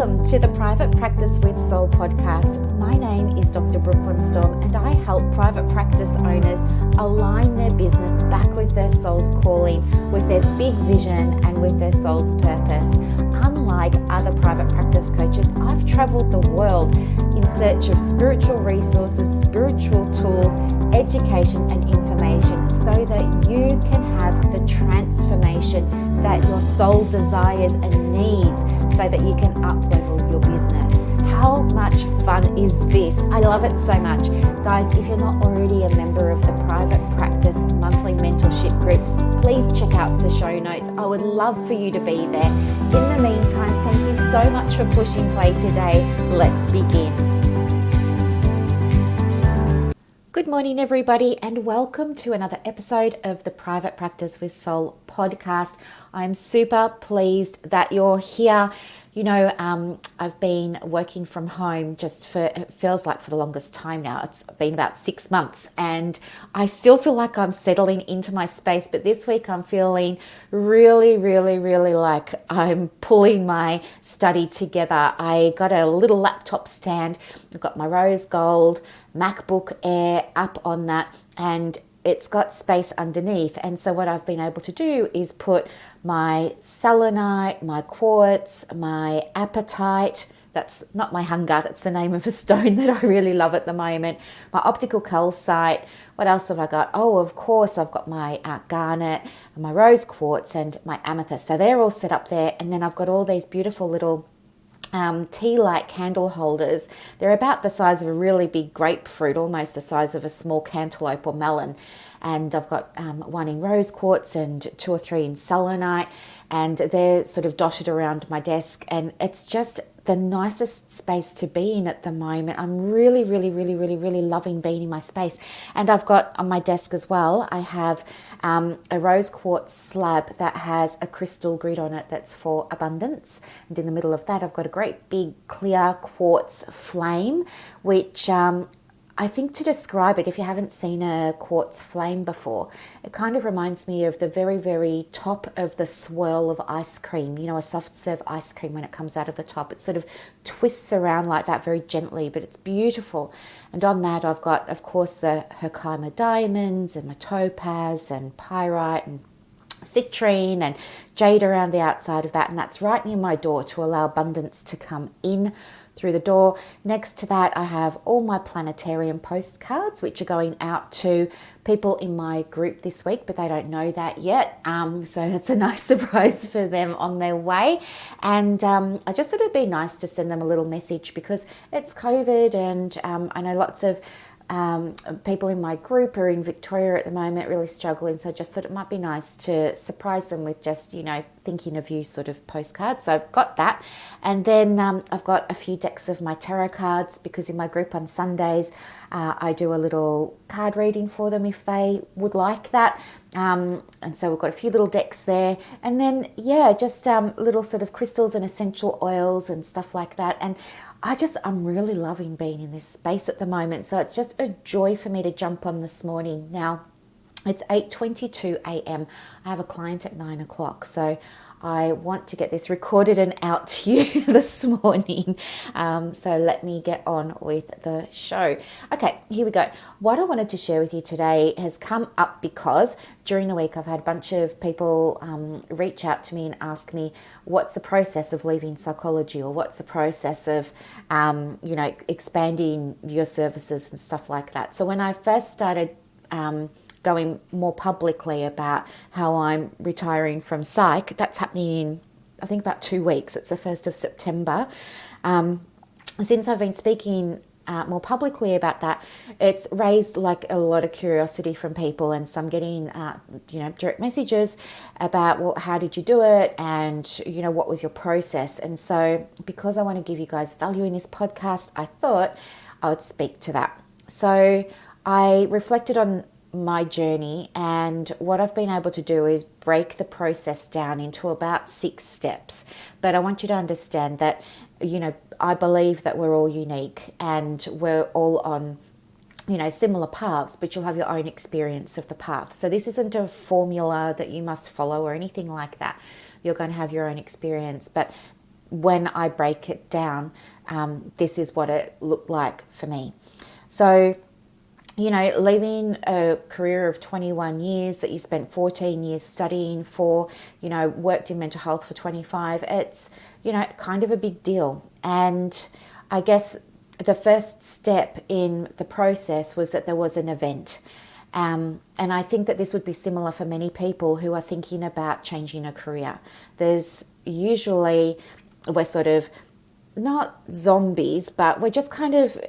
Welcome to the Private Practice with Soul podcast. My name is Dr. Brooklyn Storm, and I help private practice owners align their business back with their soul's calling, with their big vision and with their soul's purpose. Unlike other private practice coaches, I've traveled the world in search of spiritual resources, spiritual tools, education and information so that you can have the transformation that your soul desires and needs so that you can up-level your business. How much fun is this? I love it so much. Guys, if you're not already a member of the Private Practice Monthly Mentorship Group, please check out the show notes. I would love for you to be there. In the meantime, thank you so much for pushing play today. Let's begin. Good morning, everybody, and welcome to another episode of the Private Practice with Soul podcast. I'm super pleased that you're here. You know, I've been working from home it feels like for the longest time now. It's been about 6 months and I still feel like I'm settling into my space. But this week I'm feeling really like I'm pulling my study together. I got a little laptop stand. I've got my rose gold MacBook Air up on that, and it's got space underneath. And so what I've been able to do is put my selenite, my quartz, my apatite, that's not my hunger, that's the name of a stone that I really love at the moment, my optical calcite. What else have I got? Oh, of course, I've got my garnet, my rose quartz and my amethyst. So they're all set up there. And then I've got all these beautiful little tea light candle holders. They're about the size of a really big grapefruit, almost the size of a small cantaloupe or melon. And I've got one in rose quartz and 2 or 3 in selenite, and they're sort of dotted around my desk, and it's just the nicest space to be in at the moment. I'm really loving being in my space. And I've got on my desk as well, I have a rose quartz slab that has a crystal grid on it that's for abundance. And in the middle of that, I've got a great big clear quartz flame, which I think to describe it, if you haven't seen a quartz flame before, it kind of reminds me of the very top of the swirl of ice cream, you know, a soft serve ice cream when it comes out of the top. It sort of twists around like that very gently, but it's beautiful. And on that, I've got, of course, the Herkimer diamonds and my topaz and pyrite and citrine and jade around the outside of that. And that's right near my door to allow abundance to come in through the door. Next to that, I have all my planetarium postcards, which are going out to people in my group this week, but they don't know that yet. So that's a nice surprise for them on their way. And I just thought it'd be nice to send them a little message because it's COVID, and I know lots of people in my group are in Victoria at the moment, really struggling. So I just thought it might be nice to surprise them with just, you know, thinking of you sort of postcard. So I've got that. And then I've got a few decks of my tarot cards because in my group on Sundays, I do a little card reading for them if they would like that. And so we've got a few little decks there. And then, yeah, just little sort of crystals and essential oils and stuff like that. And I'm really loving being in this space at the moment. So it's just a joy for me to jump on this morning. Now, it's 8:22 a.m. I have a client at 9 o'clock. So I want to get this recorded and out to you this morning. So let me get on with the show. Okay, here we go. What I wanted to share with you today has come up because during the week I've had a bunch of people reach out to me and ask me what's the process of leaving psychology, or what's the process of, you know, expanding your services and stuff like that. So when I first started going more publicly about how I'm retiring from psych, that's happening in, I think, about 2 weeks. It's the 1st of September. Since I've been speaking more publicly about that, it's raised like a lot of curiosity from people, and some getting, you know, direct messages about, well, how did you do it? And, you know, what was your process? And so because I want to give you guys value in this podcast, I thought I would speak to that. So I reflected on my journey, and what I've been able to do is break the process down into about 6 steps. But I want you to understand that, you know, I believe that we're all unique and we're all on, you know, similar paths, but you'll have your own experience of the path. So this isn't a formula that you must follow or anything like that. You're going to have your own experience, but when I break it down, this is what it looked like for me. So, leaving a career of 21 years that you spent 14 years studying for, worked in mental health for 25, it's, kind of a big deal. And I guess the first step in the process was that there was an event. And I think that this would be similar for many people who are thinking about changing a career. There's usually, we're sort of not zombies, but we're just kind of,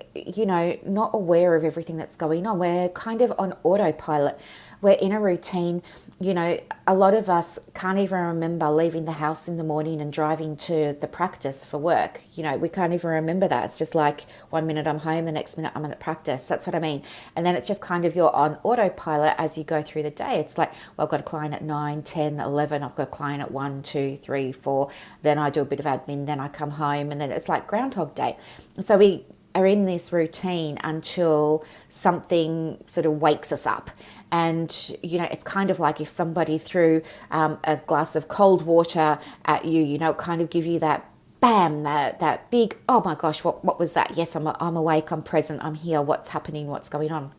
not aware of everything that's going on. We're kind of on autopilot. We're in a routine. A lot of us can't even remember leaving the house in the morning and driving to the practice for work. We can't even remember that. It's just like 1 minute I'm home, the next minute I'm at the practice. That's what I mean. And then it's just kind of you're on autopilot as you go through the day. It's like, well, I've got a client at 9, 10, 11. I've got a client at 1, 2, 3, 4. Then I do a bit of admin. Then I come home. And then it's like Groundhog Day. So we are in this routine until something sort of wakes us up. And, it's kind of like if somebody threw a glass of cold water at you, kind of give you that bam, that big, oh my gosh, what was that? Yes, I'm awake, I'm present, I'm here, what's happening, what's going on?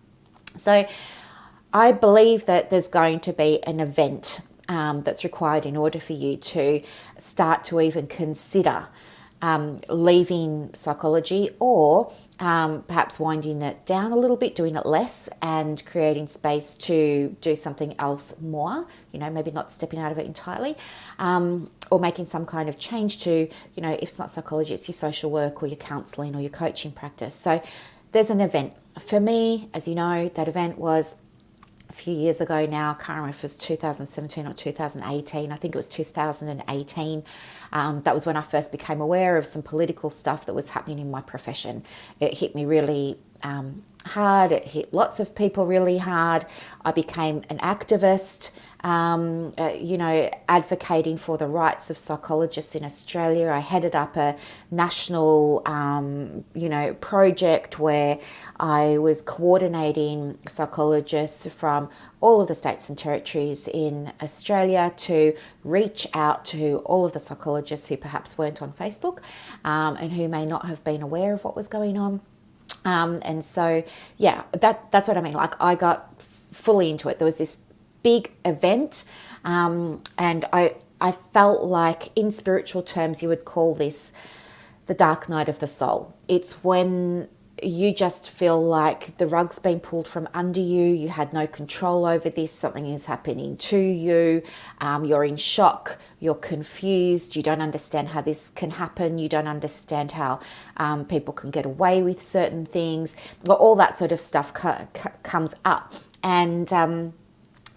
So I believe that there's going to be an event that's required in order for you to start to even consider leaving psychology, or perhaps winding it down a little bit, doing it less and creating space to do something else more, maybe not stepping out of it entirely, or making some kind of change to, if it's not psychology, it's your social work or your counselling or your coaching practice. So there's an event. For me, as you know, that event was a few years ago now. I can't remember if it was 2017 or 2018. I think it was 2018. That was when I first became aware of some political stuff that was happening in my profession. It hit me really hard. It hit lots of people really hard. I became an activist, advocating for the rights of psychologists in Australia. I headed up a national, project where I was coordinating psychologists from all of the states and territories in Australia to reach out to all of the psychologists who perhaps weren't on Facebook and who may not have been aware of what was going on. And so, that's what I mean. Like, I got fully into it. There was this big event, and I felt like, in spiritual terms, you would call this the dark night of the soul. It's when you just feel like the rug's been pulled from under you. You had no control over this. Something is happening to you. You're in shock. You're confused. You don't understand how this can happen. You don't understand how people can get away with certain things. Well, all that sort of stuff comes up. And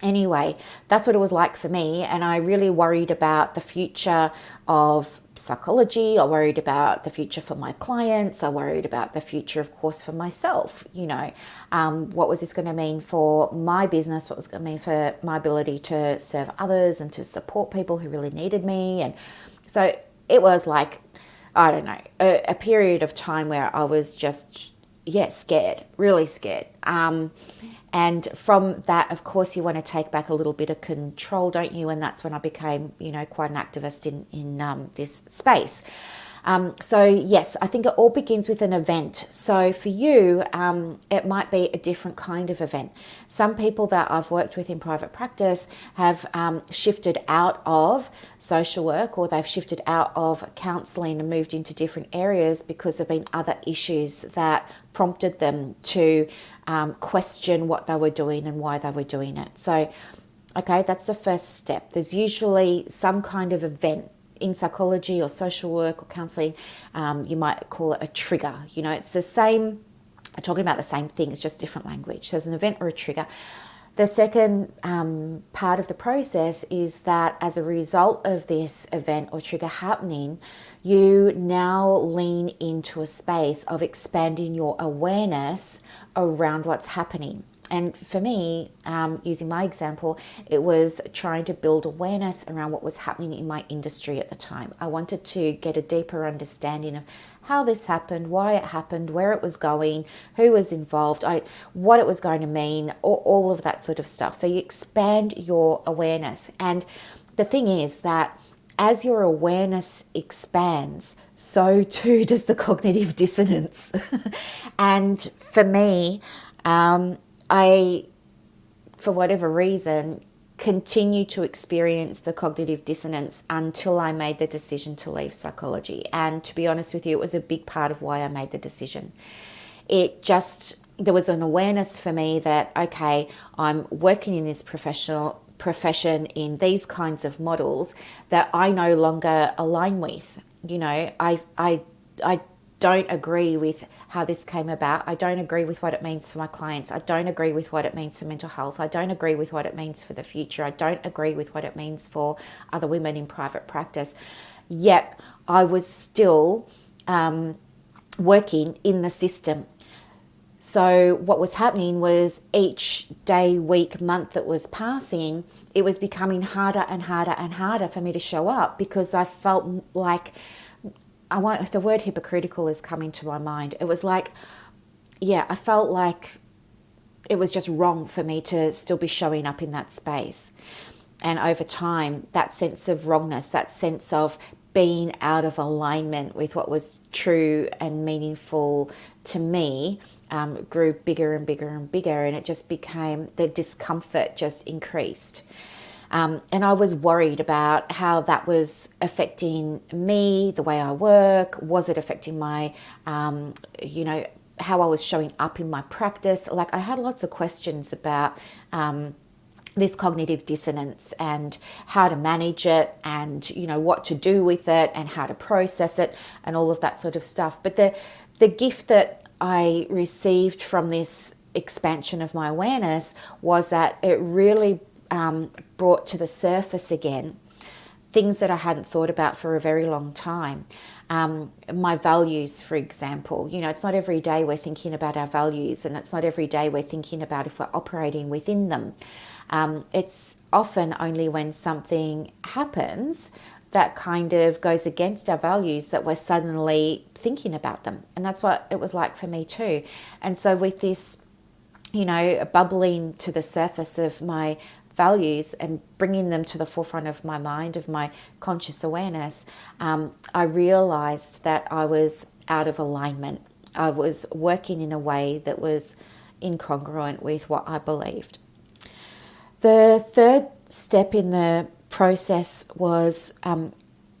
anyway, that's what it was like for me. And I really worried about the future of psychology. I worried about the future for my clients. I worried about the future, of course, for myself. What was this going to mean for my business? What was it going to mean for my ability to serve others and to support people who really needed me? And so it was like, I don't know, a period of time where I was just, scared, really scared. And from that, of course, you want to take back a little bit of control, don't you? And that's when I became, quite an activist in this space. So yes, I think it all begins with an event. So for you, it might be a different kind of event. Some people that I've worked with in private practice have shifted out of social work, or they've shifted out of counselling and moved into different areas because there have been other issues that prompted them to question what they were doing and why they were doing it. So, okay, that's the first step. There's usually some kind of event in psychology or social work or counselling. You might call it a trigger. It's the same, I'm talking about the same thing, it's just different language. So there's an event or a trigger. The second part of the process is that as a result of this event or trigger happening, you now lean into a space of expanding your awareness around what's happening. And for me, using my example, it was trying to build awareness around what was happening in my industry at the time. I wanted to get a deeper understanding of how this happened, why it happened, where it was going, who was involved, what it was going to mean, all of that sort of stuff. So you expand your awareness. And the thing is that as your awareness expands, so too does the cognitive dissonance. And for me, I, for whatever reason, continue to experience the cognitive dissonance until I made the decision to leave psychology. And to be honest with you, it was a big part of why I made the decision. There was an awareness for me that, okay, I'm working in this profession in these kinds of models that I no longer align with. I don't agree with how this came about. I don't agree with what it means for my clients. I don't agree with what it means for mental health. I don't agree with what it means for the future. I don't agree with what it means for other women in private practice. Yet I was still working in the system. So what was happening was each day, week, month that was passing, it was becoming harder and harder and harder for me to show up, because I felt like, the word hypocritical is coming to my mind. It was like, I felt like it was just wrong for me to still be showing up in that space. And over time, that sense of wrongness, that sense of being out of alignment with what was true and meaningful to me, grew bigger and bigger and bigger, and it just became, the discomfort just increased. And I was worried about how that was affecting me, the way I work. Was it affecting my, how I was showing up in my practice? Like, I had lots of questions about this cognitive dissonance and how to manage it, and, what to do with it and how to process it and all of that sort of stuff. But the gift that I received from this expansion of my awareness was that it really brought to the surface again things that I hadn't thought about for a very long time. My values, for example, it's not every day we're thinking about our values, and it's not every day we're thinking about if we're operating within them. It's often only when something happens that kind of goes against our values that we're suddenly thinking about them. And that's what it was like for me too. And so with this, bubbling to the surface of my values and bringing them to the forefront of my mind, of my conscious awareness, I realized that I was out of alignment. I was working in a way that was incongruent with what I believed. The third step in the process was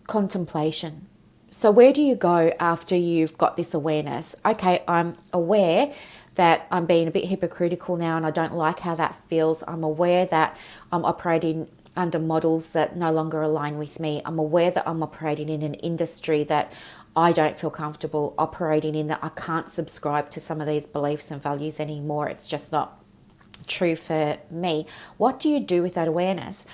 contemplation. So where do you go after you've got this awareness? Okay, I'm aware that I'm being a bit hypocritical now and I don't like how that feels. I'm aware that I'm operating under models that no longer align with me. I'm aware that I'm operating in an industry that I don't feel comfortable operating in, that I can't subscribe to some of these beliefs and values anymore. It's just not true for me. What do you do with that awareness?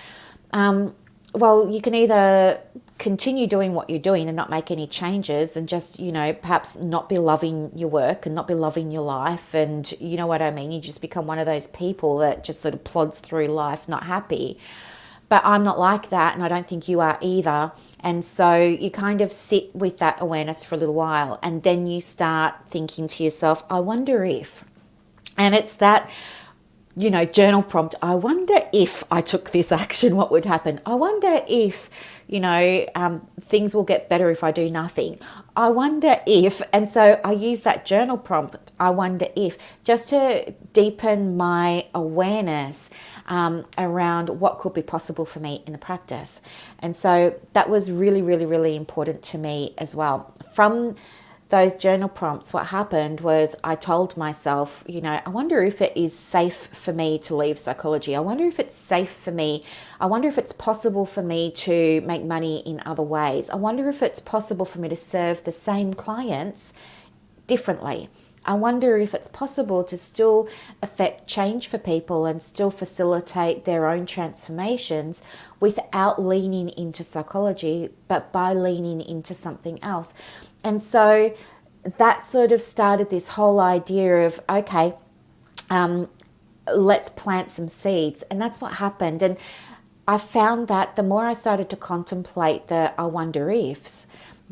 Well, you can either continue doing what you're doing and not make any changes and just, perhaps not be loving your work and not be loving your life. And you know what I mean? You just become one of those people that just sort of plods through life, not happy. But I'm not like that, and I don't think you are either. And so you kind of sit with that awareness for a little while, and then you start thinking to yourself, I wonder if, and it's that, journal prompt. I wonder if I took this action, what would happen? I wonder if, things will get better if I do nothing. I wonder if, and so I use that journal prompt, I wonder if, just to deepen my awareness around what could be possible for me in the practice. And so that was really, really, really important to me as well. From those journal prompts, what happened was I told myself, I wonder if it is safe for me to leave psychology. I wonder if it's safe for me. I wonder if it's possible for me to make money in other ways. I wonder if it's possible for me to serve the same clients differently. I wonder if it's possible to still affect change for people and still facilitate their own transformations without leaning into psychology, but by leaning into something else. And so that sort of started this whole idea of, okay, let's plant some seeds. And that's what happened. And I found that the more I started to contemplate the I wonder ifs,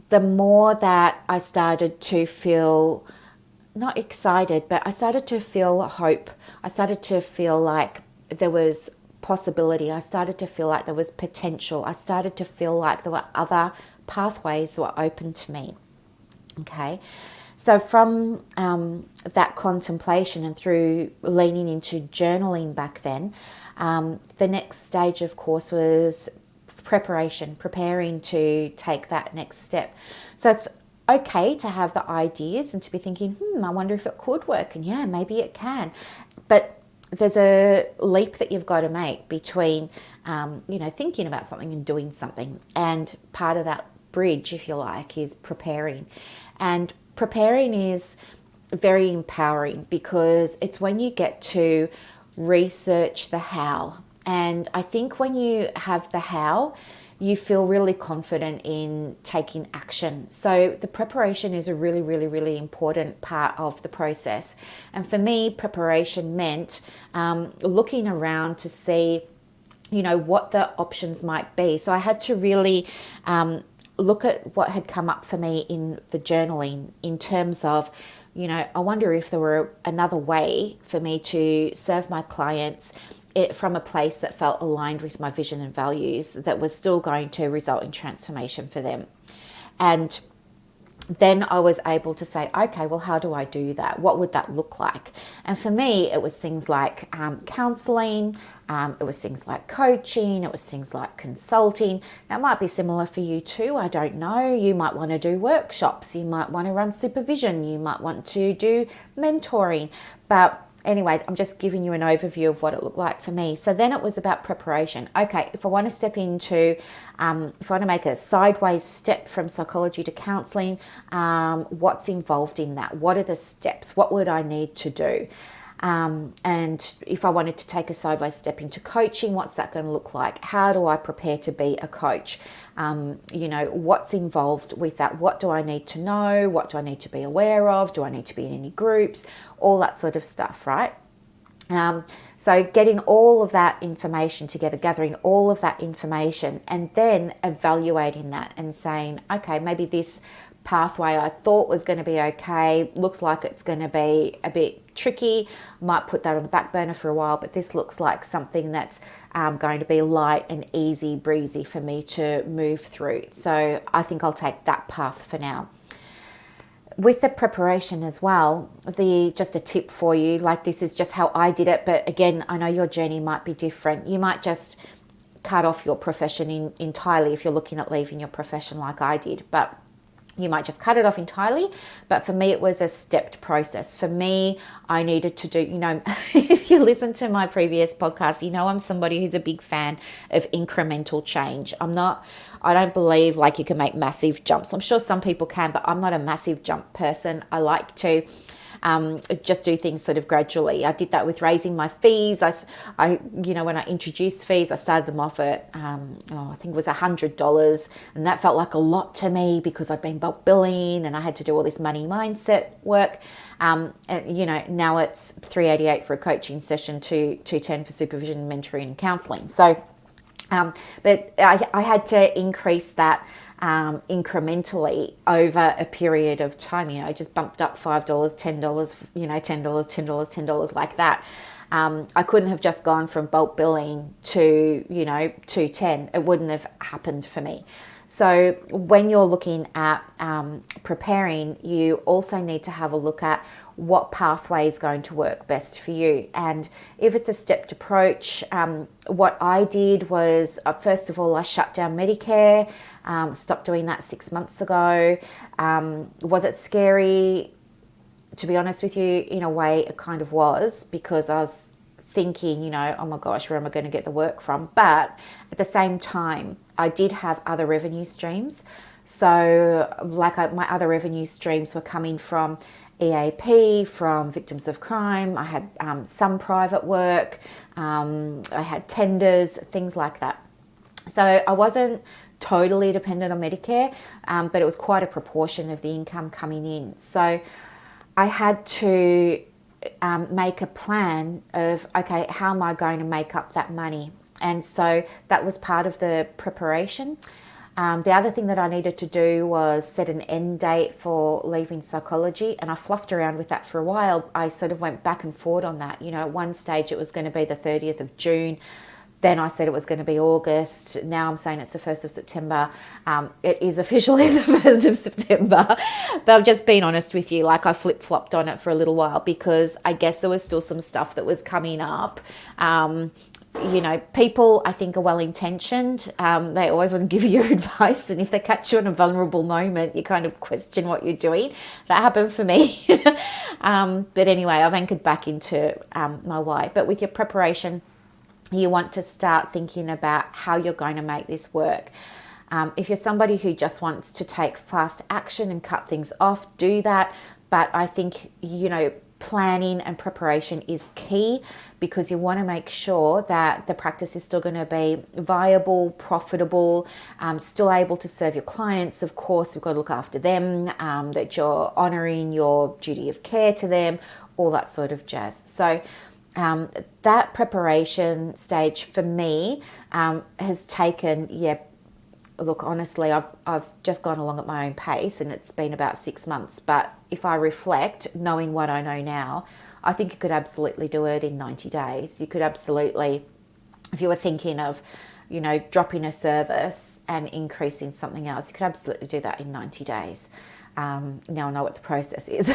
the more that I started to feel not excited, but I started to feel hope. I started to feel like there was possibility. I started to feel like there was potential. I started to feel like there were other pathways that were open to me. Okay. So from that contemplation and through leaning into journaling back then, the next stage, of course, was preparation, preparing to take that next step. So it's okay to have the ideas and to be thinking, I wonder if it could work. And yeah, maybe it can. But there's a leap that you've got to make between, thinking about something and doing something. And part of that bridge, if you like, is preparing. And preparing is very empowering because it's when you get to research the how. And I think when you have the how, you feel really confident in taking action. So the preparation is a really, really, really important part of the process. And for me, preparation meant looking around to see, what the options might be. So I had to really look at what had come up for me in the journaling in terms of, I wonder if there were another way for me to serve my clients from a place that felt aligned with my vision and values that was still going to result in transformation for them. And then I was able to say, okay, well, how do I do that? What would that look like? And for me, it was things like counseling, it was things like coaching, it was things like consulting. Now, it might be similar for you too, I don't know. You might want to do workshops, you might want to run supervision, you might want to do mentoring. But anyway, I'm just giving you an overview of what it looked like for me. So then it was about preparation. Okay, if I want to step into, if I want to make a sideways step from psychology to counseling, what's involved in that? What are the steps? What would I need to do? And if I wanted to take a sideways step into coaching, what's that going to look like? How do I prepare to be a coach? What's involved with that? What do I need to know? What do I need to be aware of? Do I need to be in any groups? All that sort of stuff, right? So getting all of that information together, gathering all of that information, and then evaluating that and saying, okay, maybe this pathway I thought was going to be okay, looks like it's going to be a bit tricky, might put that on the back burner for a while, but this looks like something that's going to be light and easy breezy for me to move through. So I think I'll take that path for now. With the preparation as well, just a tip for you, like this is just how I did it, but again, I know your journey might be different. You might just cut off your profession entirely if you're looking at leaving your profession like I did, but you might just cut it off entirely. But for me, it was a stepped process. For me, I needed to do, if you listen to my previous podcast, I'm somebody who's a big fan of incremental change. I don't believe like you can make massive jumps. I'm sure some people can, but I'm not a massive jump person. I like to just do things sort of gradually. I did that with raising my fees. When I introduced fees, I started them off at, I think it was $100. And that felt like a lot to me because I'd been bulk billing and I had to do all this money mindset work. Now it's $388 for a coaching session, $210 for supervision, mentoring and counseling. So, but I had to increase that incrementally over a period of time. I just bumped up $5, $10, $10, $10 like that. I couldn't have just gone from bulk billing to, $210. It wouldn't have happened for me. So when you're looking at preparing, you also need to have a look at what pathway is going to work best for you. And if it's a stepped approach, what I did was, first of all, I shut down Medicare, stopped doing that 6 months ago. Was it scary? To be honest with you, in a way, it kind of was, because I was thinking, oh my gosh, where am I going to get the work from? But at the same time, I did have other revenue streams. So my other revenue streams were coming from EAP, from victims of crime. I had some private work. I had tenders, things like that. So I wasn't totally dependent on Medicare, but it was quite a proportion of the income coming in. So I had to make a plan of, okay, how am I going to make up that money? And so that was part of the preparation. The other thing that I needed to do was set an end date for leaving psychology, and I fluffed around with that for a while. I sort of went back and forth on that. At one stage it was going to be the 30th of June. Then I said it was going to be August. Now I'm saying it's the 1st of September. It is officially the 1st of September. But I've just been honest with you. Like, I flip-flopped on it for a little while because I guess there was still some stuff that was coming up. People, I think, are well-intentioned. They always want to give you advice. And if they catch you in a vulnerable moment, you kind of question what you're doing. That happened for me. But anyway, I've anchored back into my why. But with your preparation, you want to start thinking about how you're going to make this work. If you're somebody who just wants to take fast action and cut things off, do that. But I think, planning and preparation is key, because you want to make sure that the practice is still going to be viable, profitable, still able to serve your clients. Of course, we've got to look after them, that you're honouring your duty of care to them, all that sort of jazz. So that preparation stage for me has taken, look, honestly, I've just gone along at my own pace, and it's been about 6 months. But if I reflect, knowing what I know now, I think you could absolutely do it in 90 days. You could absolutely, if you were thinking of, dropping a service and increasing something else, you could absolutely do that in 90 days. Now I know what the process is.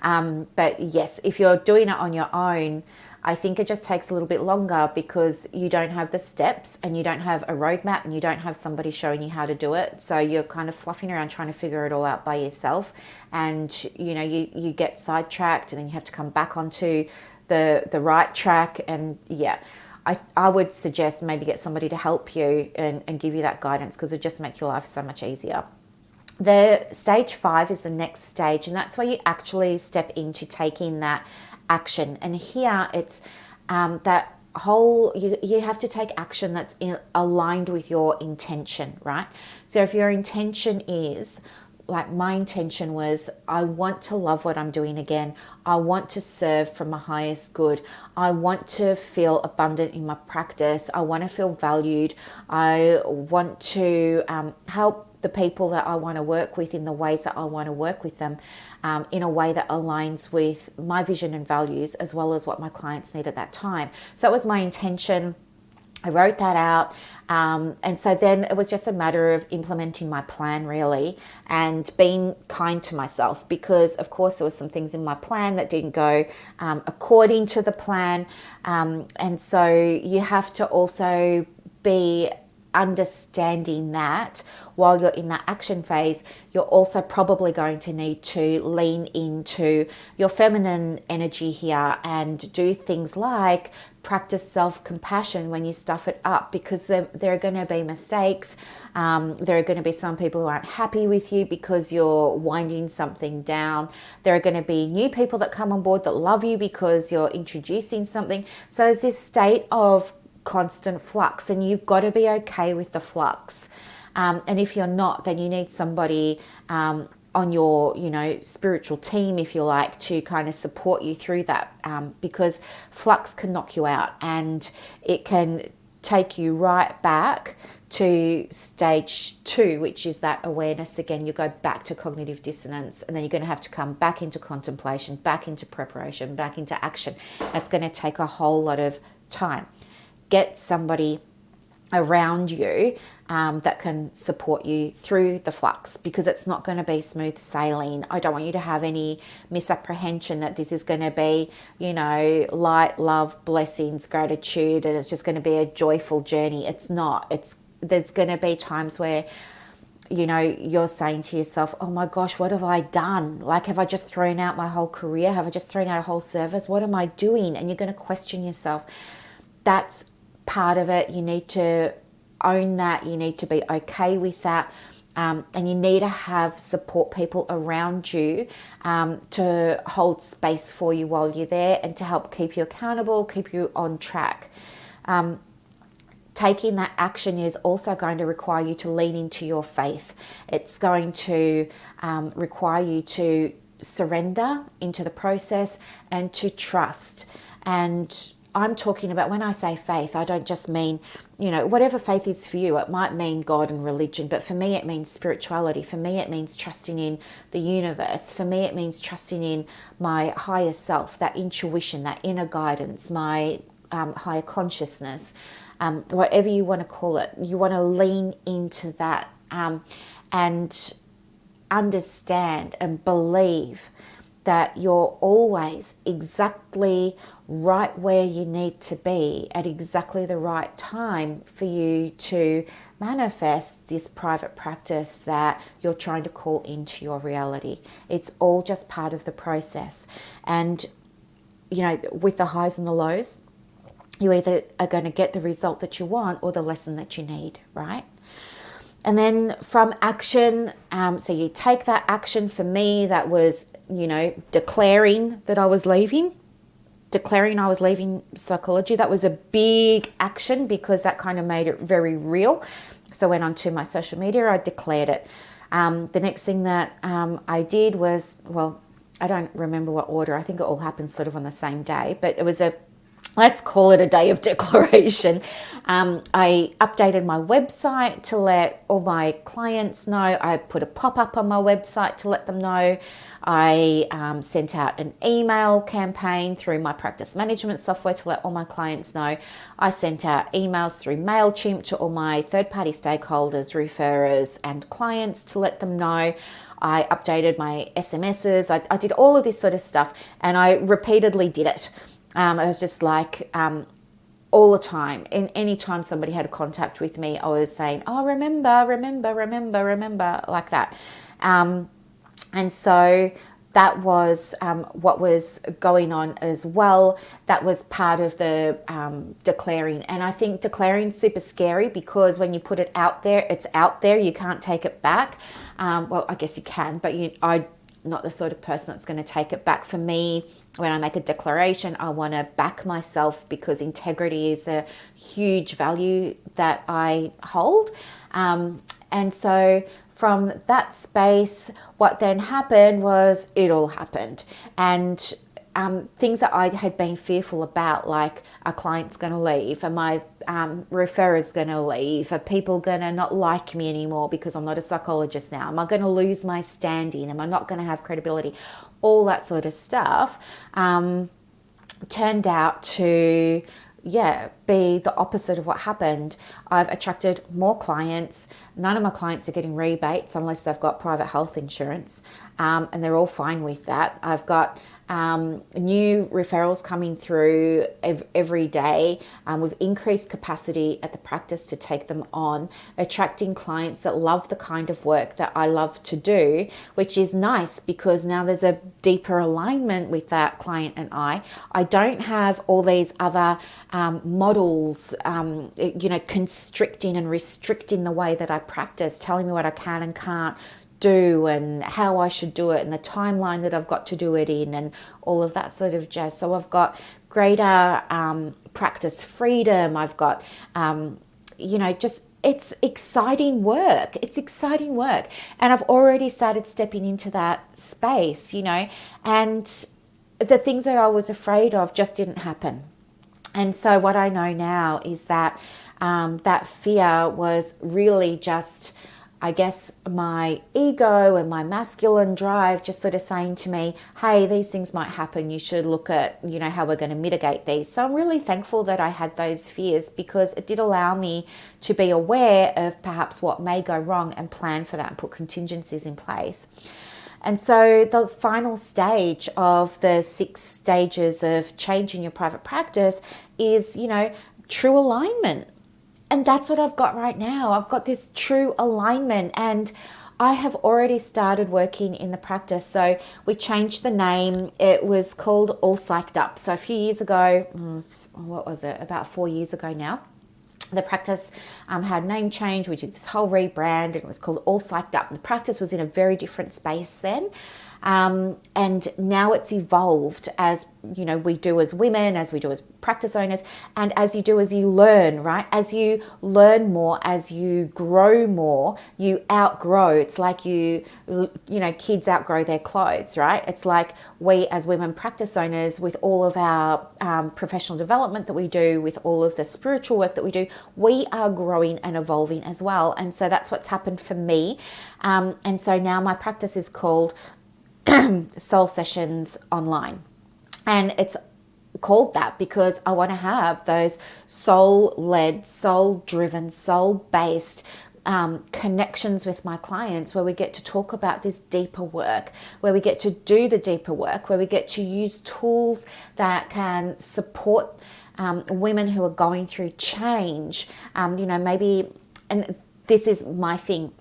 But yes, if you're doing it on your own, I think it just takes a little bit longer because you don't have the steps and you don't have a roadmap and you don't have somebody showing you how to do it. So you're kind of fluffing around trying to figure it all out by yourself. And, you get sidetracked, and then you have to come back onto the right track. And I would suggest maybe get somebody to help you and give you that guidance, because it would just make your life so much easier. The stage 5 is the next stage, and that's where you actually step into taking that action. And here it's that whole, you have to take action that's aligned with your intention, right? So if your intention is, like my intention was, I want to love what I'm doing again. I want to serve from my highest good. I want to feel abundant in my practice. I want to feel valued. I want to help the people that I want to work with in the ways that I want to work with them, in a way that aligns with my vision and values, as well as what my clients need at that time. So that was my intention. I wrote that out. And so then it was just a matter of implementing my plan, really, and being kind to myself, because of course there were some things in my plan that didn't go according to the plan. And so you have to also be understanding that while you're in that action phase, you're also probably going to need to lean into your feminine energy here and do things like practice self-compassion when you stuff it up, because there are going to be mistakes. There are going to be some people who aren't happy with you because you're winding something down. There are going to be new people that come on board that love you because you're introducing something. So it's this state of constant flux, and you've got to be okay with the flux. And if you're not, then you need somebody on your, spiritual team, if you like, to kind of support you through that, because flux can knock you out, and it can take you right back to stage 2, which is that awareness again. You go back to cognitive dissonance, and then you're going to have to come back into contemplation, back into preparation, back into action. That's going to take a whole lot of time. Get somebody around you that can support you through the flux, because it's not going to be smooth sailing. I don't want you to have any misapprehension that this is going to be, light, love, blessings, gratitude, and it's just going to be a joyful journey. It's not. There's going to be times where, you're saying to yourself, oh my gosh, what have I done? Like, have I just thrown out my whole career? Have I just thrown out a whole service? What am I doing? And you're going to question yourself. That's part of it. You need to own that. You need to be okay with that. And you need to have support people around you to hold space for you while you're there, and to help keep you accountable, keep you on track. Taking that action is also going to require you to lean into your faith. It's going to require you to surrender into the process and to trust. And I'm talking about, when I say faith, I don't just mean, whatever faith is for you. It might mean God and religion, but for me it means spirituality. For me it means trusting in the universe. For me it means trusting in my higher self, that intuition, that inner guidance, my higher consciousness, whatever you want to call it. You want to lean into that and understand and believe that you're always exactly right where you need to be at exactly the right time for you to manifest this private practice that you're trying to call into your reality. It's all just part of the process. And, you know, with the highs and the lows, you either are going to get the result that you want or the lesson that you need, right? And then from action, so you take that action. For me, that was, you know, declaring I was leaving psychology. That was a big action because that kind of made it very real. So I went onto my social media, I declared it. The next thing that I did was, well, I don't remember what order. I think it all happened sort of on the same day, but it was let's call it a day of declaration. I updated my website to let all my clients know. I put a pop-up on my website to let them know. I sent out an email campaign through my practice management software to let all my clients know. I sent out emails through MailChimp to all my third-party stakeholders, referrers, and clients to let them know. I updated my SMSs. I did all of this sort of stuff, and I repeatedly did it. I was just like, all the time. And any time somebody had a contact with me, I was saying, oh, remember, like that. And so that was what was going on as well. That was part of the declaring. And I think declaring is super scary because when you put it out there, it's out there. You can't take it back. Well, I guess you can, but I'm not the sort of person that's going to take it back. For me, when I make a declaration, I want to back myself because integrity is a huge value that I hold. And so from that space, what then happened was it all happened. And things that I had been fearful about, like a client's going to leave, are my referrer's going to leave, are people going to not like me anymore because I'm not a psychologist now, am I going to lose my standing, am I not going to have credibility, all that sort of stuff turned out to be the opposite of what happened. I've attracted more clients. None of my clients are getting rebates unless they've got private health insurance, and they're all fine with that. I've got new referrals coming through every day. We've increased capacity at the practice to take them on, attracting clients that love the kind of work that I love to do, which is nice because now there's a deeper alignment with that client and I. I don't have all these other models, constricting and restricting the way that I practice, telling me what I can and can't do and how I should do it and the timeline that I've got to do it in and all of that sort of jazz. So I've got greater practice freedom. I've got, it's exciting work. It's exciting work. And I've already started stepping into that space, and the things that I was afraid of just didn't happen. And so what I know now is that that fear was really just, I guess, my ego and my masculine drive just sort of saying to me, hey, these things might happen. You should look at, how we're going to mitigate these. So I'm really thankful that I had those fears because it did allow me to be aware of perhaps what may go wrong and plan for that and put contingencies in place. And so the final stage of the 6 stages of changing your private practice is, true alignment. And that's what I've got right now. I've got this true alignment and I have already started working in the practice. So we changed the name. It was called All Psyched Up. So a few years ago, about 4 years ago now, the practice had name change. We did this whole rebrand and it was called All Psyched Up. The practice was in a very different space then. And now it's evolved as, we do as women, as we do as practice owners, and as you do as you learn, right? As you learn more, as you grow more, you outgrow. It's like kids outgrow their clothes, right? It's like we as women practice owners, with all of our professional development that we do, with all of the spiritual work that we do, we are growing and evolving as well. And so that's what's happened for me. And so now my practice is called Soul Sessions Online, and it's called that because I want to have those soul-led, soul-driven, soul-based connections with my clients, where we get to talk about this deeper work, where we get to do the deeper work, where we get to use tools that can support women who are going through change. Maybe, and this is my thing,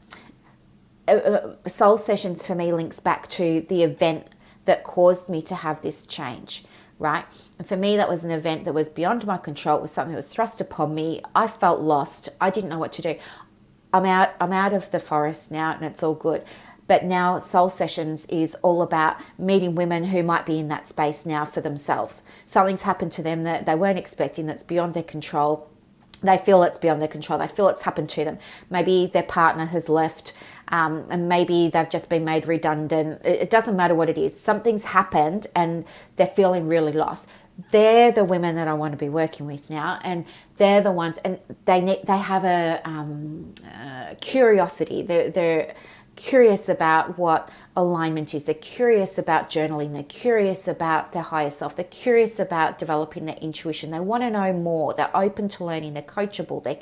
soul sessions for me links back to the event that caused me to have this change. Right? And for me, that was an event that was beyond my control. It was something that was thrust upon me. I felt lost. I didn't know what to do. I'm out of the forest now, and it's all good. But now Soul Sessions is all about meeting women who might be in that space now for themselves. Something's happened to them that they weren't expecting, that's beyond their control. They feel it's beyond their control. They feel it's happened to them. Maybe their partner has left, and maybe they've just been made redundant. It doesn't matter what it is. Something's happened and they're feeling really lost. They're the women that I want to be working with now, and they're the ones, and they have a curiosity. They're curious about what alignment is. They're curious about journaling. They're curious about their higher self. They're curious about developing their intuition. They want to know more. They're open to learning. They're coachable. They're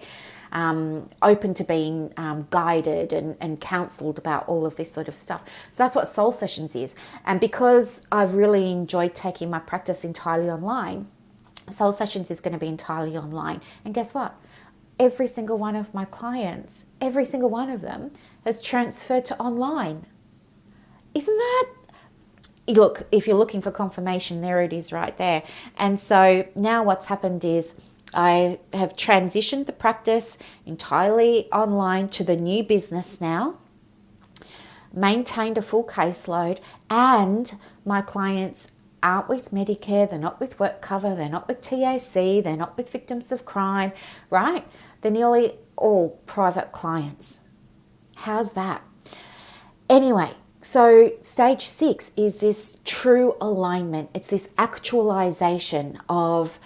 open to being guided and counseled about all of this sort of stuff. So that's what Soul Sessions is. And because I've really enjoyed taking my practice entirely online, Soul Sessions is going to be entirely online. And guess what? Every single one of my clients, every single one of them has transferred to online. Isn't that? Look, if you're looking for confirmation, there it is right there. And so now what's happened is I have transitioned the practice entirely online to the new business now, maintained a full caseload, and my clients aren't with Medicare, they're not with work cover, they're not with TAC, they're not with victims of crime, right? They're nearly all private clients. How's that? Anyway, so stage 6 is this true alignment. It's this actualization of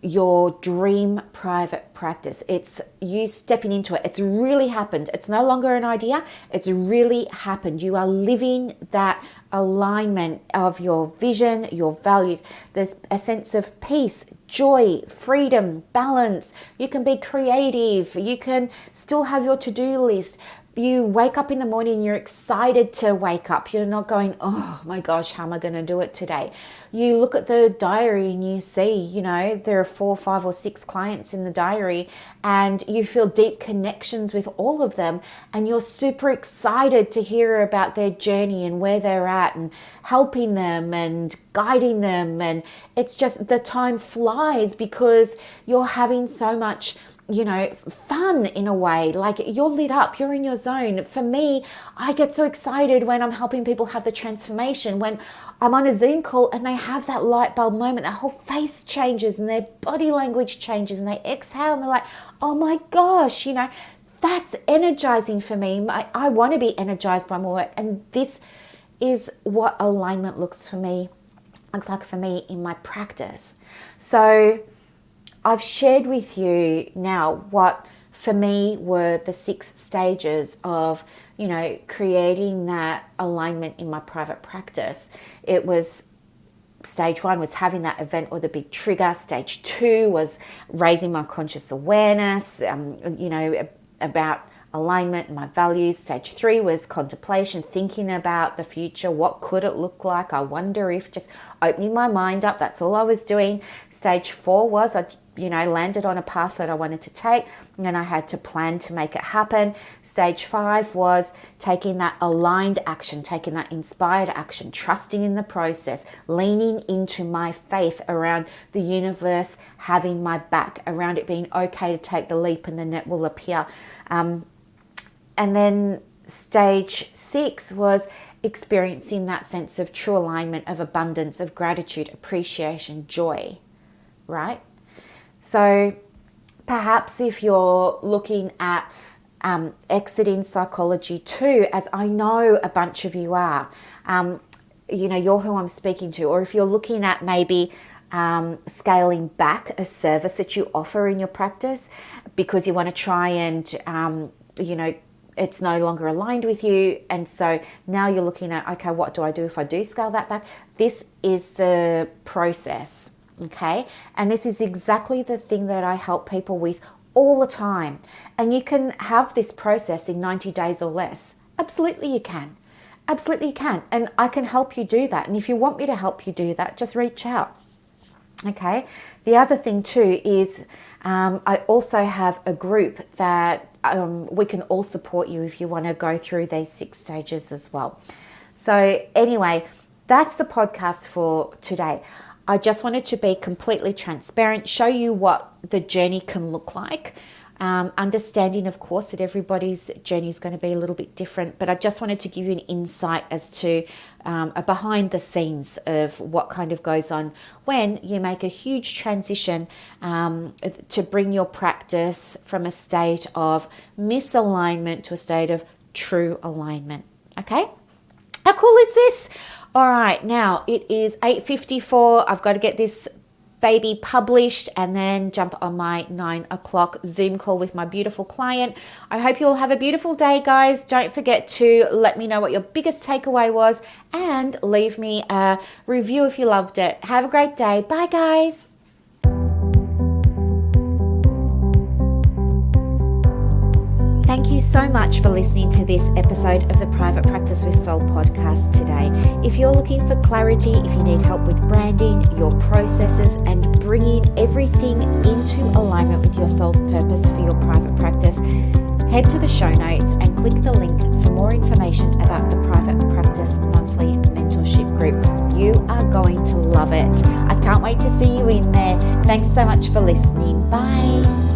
your dream private practice. It's you stepping into it. It's really happened. It's no longer an idea. It's really happened. You are living that alignment of your vision, your values. There's a sense of peace, joy, freedom, balance. You can be creative. You can still have your to-do list. You wake up in the morning, you're excited to wake up. You're not going, oh my gosh, how am I going to do it today? You look at the diary and you see, there are 4, 5 or 6 clients in the diary, and you feel deep connections with all of them, and you're super excited to hear about their journey and where they're at and helping them and guiding them. And it's just, the time flies because you're having so much fun in a way. Like, you're lit up, you're in your zone. For me, I get so excited when I'm helping people have the transformation, when I'm on a Zoom call and they have that light bulb moment, their whole face changes and their body language changes and they exhale and they're like, oh my gosh, that's energizing for me. I want to be energized by my work. And this is what alignment looks like for me in my practice. So I've shared with you now what for me were the 6 stages of, creating that alignment in my private practice. It was stage 1 was having that event or the big trigger. Stage 2 was raising my conscious awareness, about alignment and my values. Stage 3 was contemplation, thinking about the future. What could it look like? I wonder if, just opening my mind up. That's all I was doing. Stage 4 was I landed on a path that I wanted to take, and then I had to plan to make it happen. Stage 5 was taking that aligned action, taking that inspired action, trusting in the process, leaning into my faith around the universe having my back, around it being okay to take the leap and the net will appear. And then stage 6 was experiencing that sense of true alignment, of abundance, of gratitude, appreciation, joy, right? So perhaps if you're looking at exiting psychology too, as I know a bunch of you are, you're who I'm speaking to, or if you're looking at maybe scaling back a service that you offer in your practice because you want to try and, it's no longer aligned with you. And so now you're looking at, okay, what do I do if I do scale that back? This is the process. Okay, and this is exactly the thing that I help people with all the time. And you can have this process in 90 days or less. Absolutely you can. Absolutely you can. And I can help you do that. And if you want me to help you do that, just reach out. Okay. The other thing too is I also have a group that we can all support you if you want to go through these 6 stages as well. So anyway, that's the podcast for today. I just wanted to be completely transparent, show you what the journey can look like. Understanding, of course, that everybody's journey is going to be a little bit different, but I just wanted to give you an insight as to a behind the scenes of what kind of goes on when you make a huge transition to bring your practice from a state of misalignment to a state of true alignment. Okay? How cool is this? All right, now it is 8:54. I've got to get this baby published and then jump on my 9 o'clock Zoom call with my beautiful client. I hope you all have a beautiful day, guys. Don't forget to let me know what your biggest takeaway was and leave me a review if you loved it. Have a great day. Bye, guys. Thank you so much for listening to this episode of the Private Practice with Soul podcast today. If you're looking for clarity, if you need help with branding, your processes, and bringing everything into alignment with your soul's purpose for your private practice, head to the show notes and click the link for more information about the Private Practice Monthly Mentorship Group. You are going to love it. I can't wait to see you in there. Thanks so much for listening. Bye.